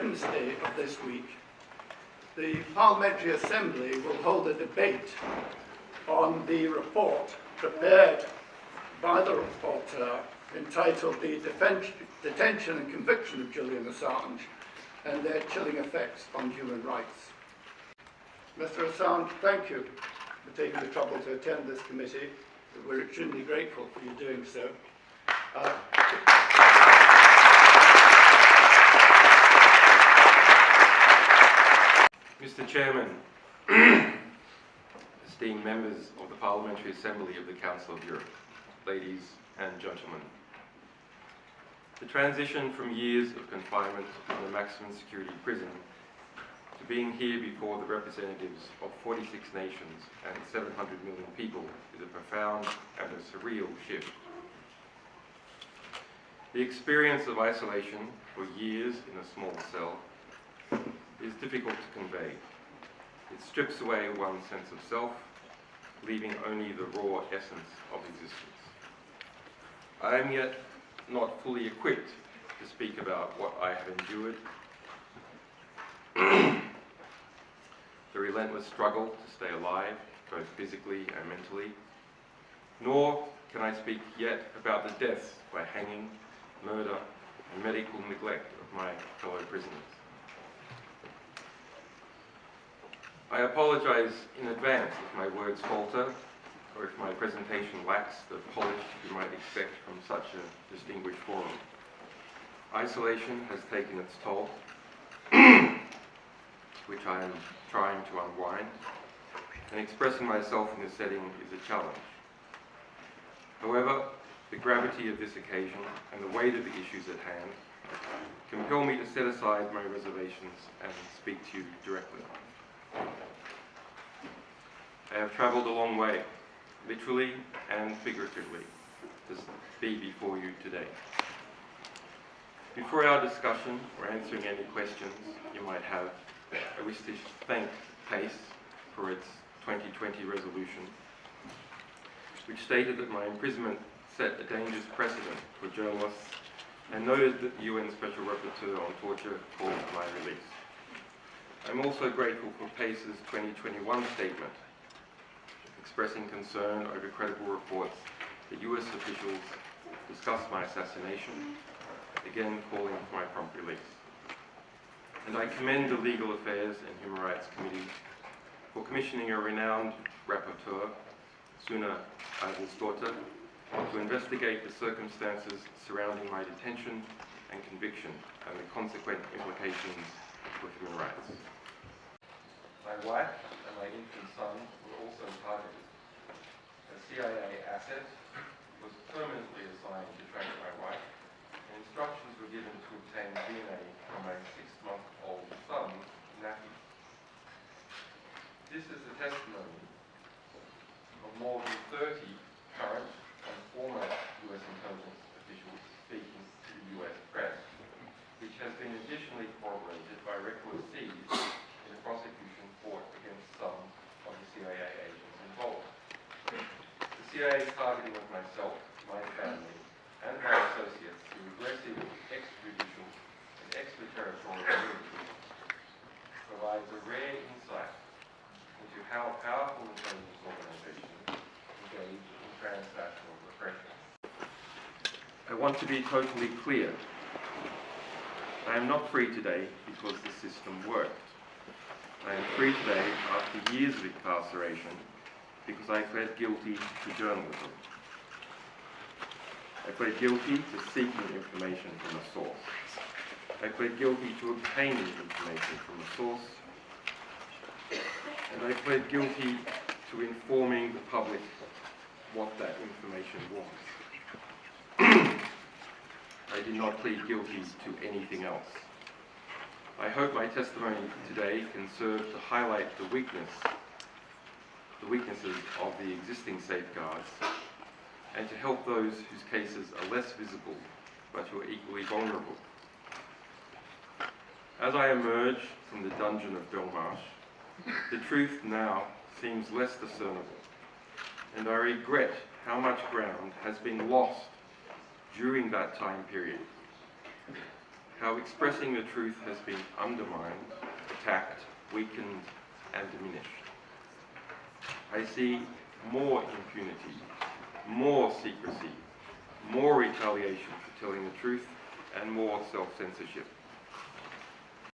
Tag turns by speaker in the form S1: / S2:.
S1: Wednesday of this week, the Parliamentary Assembly will hold a debate on the report prepared by the rapporteur entitled The Detention and Conviction of Julian Assange and Their Chilling Effects on Human Rights. Mr. Assange, thank you for taking the trouble to attend this committee. We're extremely grateful for you doing so.
S2: Mr. Chairman, esteemed members of the Parliamentary Assembly of the Council of Europe, ladies and gentlemen. The transition from years of confinement in a maximum security prison to being here before the representatives of 46 nations and 700 million people is a profound and a surreal shift. The experience of isolation for years in a small cell is difficult to convey. It strips away one's sense of self, leaving only the raw essence of existence. I am yet not fully equipped to speak about what I have endured, the relentless struggle to stay alive, both physically and mentally, nor can I speak yet about the deaths by hanging, murder, and medical neglect of my fellow prisoners. I apologize in advance if my words falter or if my presentation lacks the polish you might expect from such a distinguished forum. Isolation has taken its toll, which I am trying to unwind, and expressing myself in this setting is a challenge. However, the gravity of this occasion and the weight of the issues at hand compel me to set aside my reservations and speak to you directly. I have travelled a long way, literally and figuratively, to be before you today. Before our discussion or answering any questions you might have, I wish to thank PACE for its 2020 resolution, which stated that my imprisonment set a dangerous precedent for journalists and noted that the UN Special Rapporteur on Torture called for my release. I'm also grateful for PACE's 2021 statement, expressing concern over credible reports that US officials discussed my assassination, again calling for my prompt release. And I commend the Legal Affairs and Human Rights Committee for commissioning a renowned rapporteur, Suna Adelstotter, to investigate the circumstances surrounding my detention and conviction and the consequent implications for human rights. My wife and my infant son were also targeted. A CIA asset was permanently assigned to track my wife, and instructions were given to obtain DNA from my 6-month-old son's nappy. This is a testimony of more than 30 current and former US intelligence officials speaking to the US press, which has been additionally corroborated by records seized in a prosecution fought against some of the CIA agents involved. The CIA's targeting of myself, my family, and my associates through aggressive extrajudicial and extraterritorial communities provides a rare insight into how powerful intelligence organizations engage in transnational repression. I want to be totally clear. I am not free today because the system worked. I am free today after years of incarceration because I pled guilty to journalism. I pled guilty to seeking information from a source. I pled guilty to obtaining information from a source. And I pled guilty to informing the public what that information was. I did not plead guilty to anything else. I hope my testimony today can serve to highlight the weaknesses of the existing safeguards and to help those whose cases are less visible but who are equally vulnerable. As I emerge from the dungeon of Belmarsh, the truth now seems less discernible, and I regret how much ground has been lost during that time period. how expressing the truth has been undermined, attacked, weakened, and diminished. I see more impunity, more secrecy, more retaliation for telling the truth, and more self-censorship.